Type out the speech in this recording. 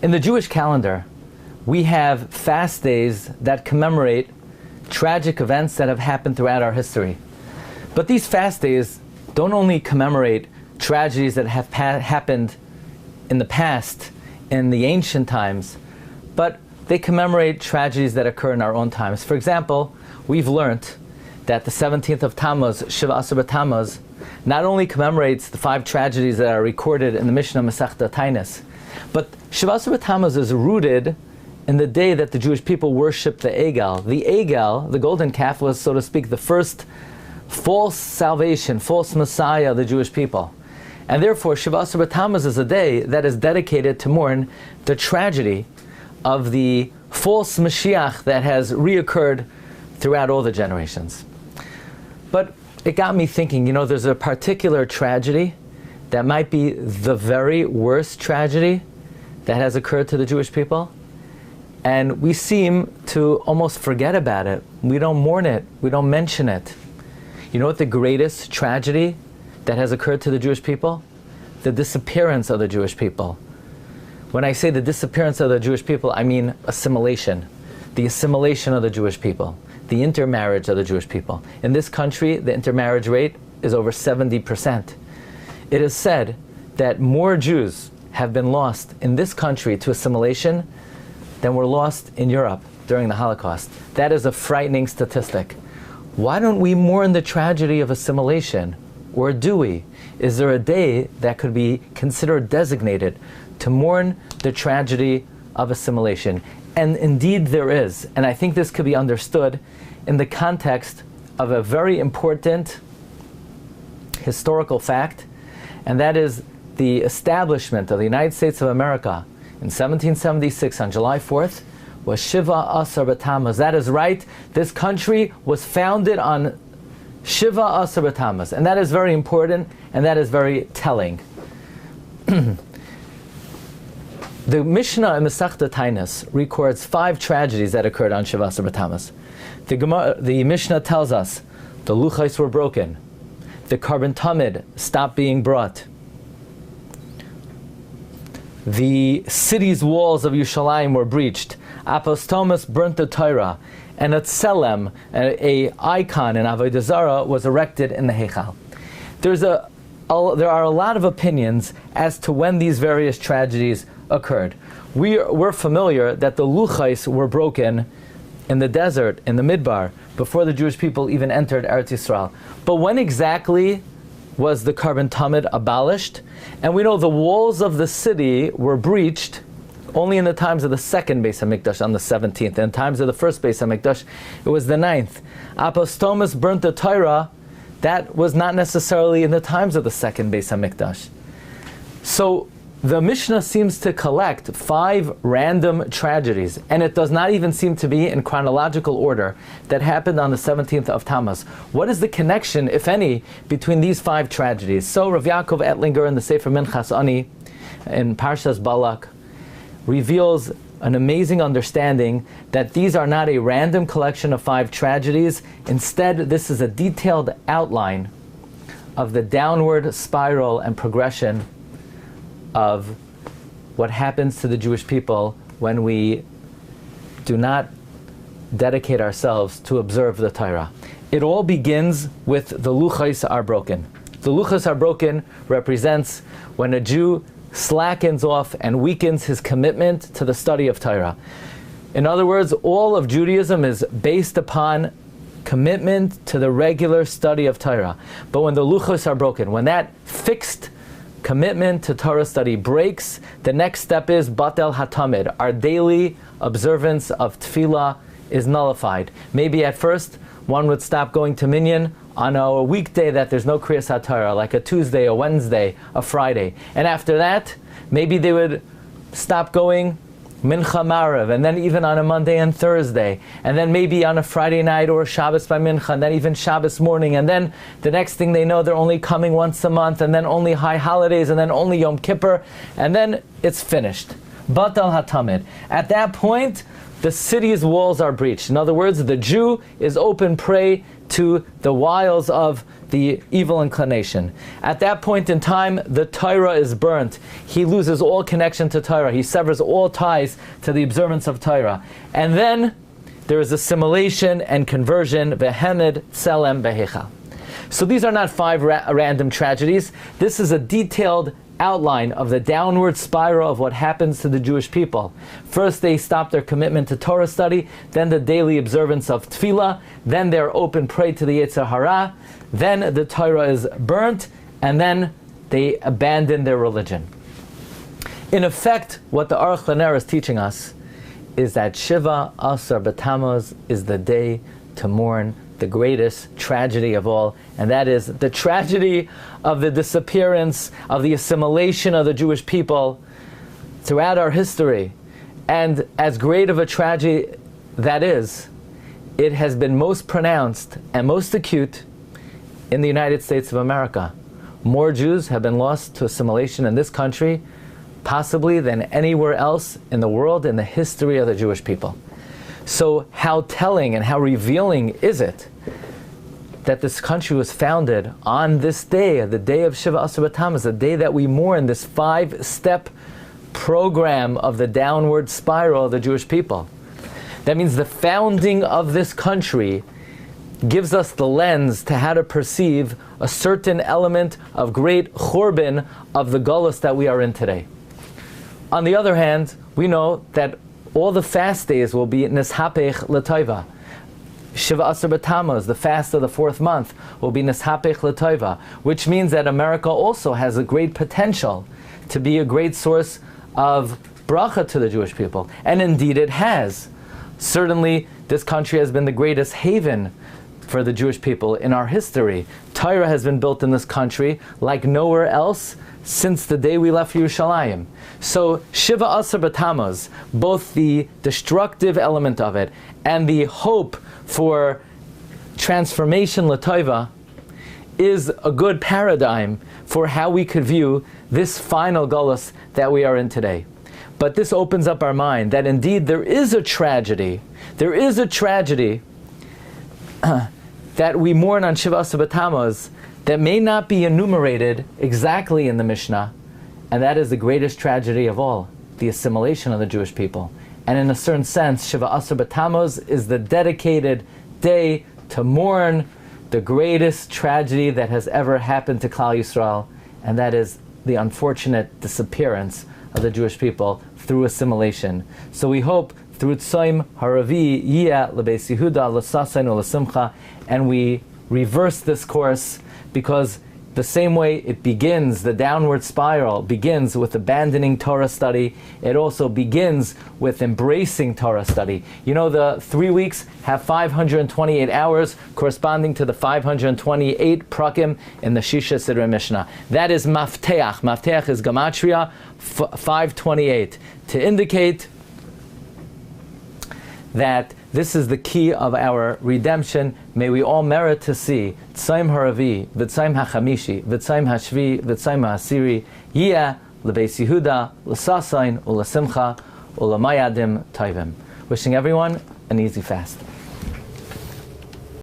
In the Jewish calendar, we have fast days that commemorate tragic events that have happened throughout our history. But these fast days don't only commemorate tragedies that have happened in the past, in the ancient times, but they commemorate tragedies that occur in our own times. For example, we've learned that the 17th of Tammuz, Shiva Asar Tammuz, not only commemorates the 5 tragedies that are recorded in the Mishnah Masechta Tainis, but Shiva Asar Tammuz is rooted in the day that the Jewish people worshipped the Egel. The Egel, the golden calf, was, so to speak, the first false salvation, false Messiah of the Jewish people. And therefore, Shiva Asar Tammuz is a day that is dedicated to mourn the tragedy of the false Mashiach that has reoccurred throughout all the generations. But it got me thinking, there's a particular tragedy that might be the very worst tragedy that has occurred to the Jewish people. And we seem to almost forget about it. We don't mourn it. We don't mention it. You know what the greatest tragedy that has occurred to the Jewish people? The disappearance of the Jewish people. When I say the disappearance of the Jewish people, I mean assimilation. The assimilation of the Jewish people. The intermarriage of the Jewish people. In this country, the intermarriage rate is over 70%. It is said that more Jews have been lost in this country to assimilation than were lost in Europe during the Holocaust. That is a frightening statistic. Why don't we mourn the tragedy of assimilation? Or do we? Is there a day that could be considered designated to mourn the tragedy of assimilation? And indeed there is. And I think this could be understood in the context of a very important historical fact, and that is the establishment of the United States of America in 1776 on July 4th was Shiva Asar B'Tammuz. That is right. This country was founded on Shiva Asar B'Tammuz. And that is very important, and that is very telling. The Mishnah in Masechta Tainis records 5 tragedies that occurred on Shiva Asar B'Tammuz. The Mishnah tells us the luchais were broken, the carbon tamid stopped being brought, the city's walls of Yerushalayim were breached, Apostomus burnt the Torah, and a tselem, a icon in Avodah Zarah, was erected in the Heichal. There are a lot of opinions as to when these various tragedies occurred. We're familiar that the luchais were broken in the desert, in the Midbar, before the Jewish people even entered Eretz Yisrael. But when exactly was the carbon tamid abolished? And we know the walls of the city were breached only in the times of the second Beis HaMikdash on the 17th. In times of the first Beis HaMikdash, it was the 9th. Apostomus burnt the Torah. That was not necessarily in the times of the second Beis HaMikdash. So the Mishnah seems to collect 5 random tragedies, and it does not even seem to be in chronological order, that happened on the 17th of Tammuz. What is the connection, if any, between these 5 tragedies? So Rav Yaakov Ettlinger in the Sefer Minchas Ani, in Parshas Balak, reveals an amazing understanding that these are not a random collection of 5 tragedies. Instead, this is a detailed outline of the downward spiral and progression of what happens to the Jewish people when we do not dedicate ourselves to observe the Torah. It all begins with the luchais are broken. The luchais are broken represents when a Jew slackens off and weakens his commitment to the study of Torah. In other words, all of Judaism is based upon commitment to the regular study of Torah. But when the luchos are broken, when that fixed commitment to Torah study breaks, the next step is batel hatamid. Our daily observance of tefillah is nullified. Maybe at first one would stop going to minyan on a weekday that there's no kriyas haTorah, like a Tuesday, a Wednesday, a Friday. And after that, maybe they would stop going Mincha Marav, and then even on a Monday and Thursday, and then maybe on a Friday night or Shabbos by Mincha, and then even Shabbos morning, and then the next thing they know they're only coming once a month, and then only high holidays, and then only Yom Kippur, and then it's finished. Batal Hatamid. At that point, the city's walls are breached. In other words, the Jew is open prey to the wiles of the evil inclination. At that point in time, the Torah is burnt. He loses all connection to Torah. He severs all ties to the observance of Torah. And then there is assimilation and conversion, Behemed, Tselem, Behechal. So these are not five random tragedies. This is a detailed outline of the downward spiral of what happens to the Jewish people. First, they stop their commitment to Torah study, then the daily observance of Tefillah, then they're open prey to the Yetzer Hara, then the Torah is burnt, and then they abandon their religion. In effect, what the Aruch LaNer is teaching us is that Shiva Asar B'Tammuz is the day to mourn the greatest tragedy of all, and that is the tragedy of the disappearance, of the assimilation of the Jewish people throughout our history. And as great of a tragedy that is, it has been most pronounced and most acute in the United States of America. More Jews have been lost to assimilation in this country, possibly, than anywhere else in the world in the history of the Jewish people. So how telling and how revealing is it that this country was founded on this day, the day of Shiva Asar B'Tammuz, the day that we mourn this 5-step program of the downward spiral of the Jewish people. That means the founding of this country gives us the lens to how to perceive a certain element of great churban of the galus that we are in today. On the other hand, we know that all the fast days will be nishapech l'toiva. Shiva Asar B'Tammuz, the fast of the 4th month, will be nishapech l'toiva, which means that America also has a great potential to be a great source of bracha to the Jewish people. And indeed it has. Certainly, this country has been the greatest haven for the Jewish people in our history. Torah has been built in this country like nowhere else since the day we left Yerushalayim. So Shiva Asar B'Tammuz, both the destructive element of it and the hope for transformation l'toiva, is a good paradigm for how we could view this final galus that we are in today. But this opens up our mind that indeed there is a tragedy. There is a tragedy that we mourn on Shiva Asar B'Tammuz that may not be enumerated exactly in the Mishnah, and that is the greatest tragedy of all, the assimilation of the Jewish people. And in a certain sense, Shiva Asar B'Tammuz is the dedicated day to mourn the greatest tragedy that has ever happened to Klal Yisrael, and that is the unfortunate disappearance of the Jewish people through assimilation. So we hope through Tzoim Haravi Yiyah L'Beis Yehuda L'Sasain U'L'Simcha, and we reverse this course, because the same way it begins, the downward spiral begins with abandoning Torah study, it also begins with embracing Torah study. You know, the 3 weeks have 528 hours, corresponding to the 528 prakim in the Shisha Sidrei Mishnah. That is mafteach. Mafteach is gematria 528, to indicate that this is the key of our redemption. May we all merit to see Tzoim Haravi, V'Tzoim HaChamishi, V'Tzoim HaShvi, V'Tzoim HaAsiri, Yiyah L'Beis Yehuda, L'Sasain, U'L'Simcha, U'L'Mayadim Tovim. Wishing everyone an easy fast.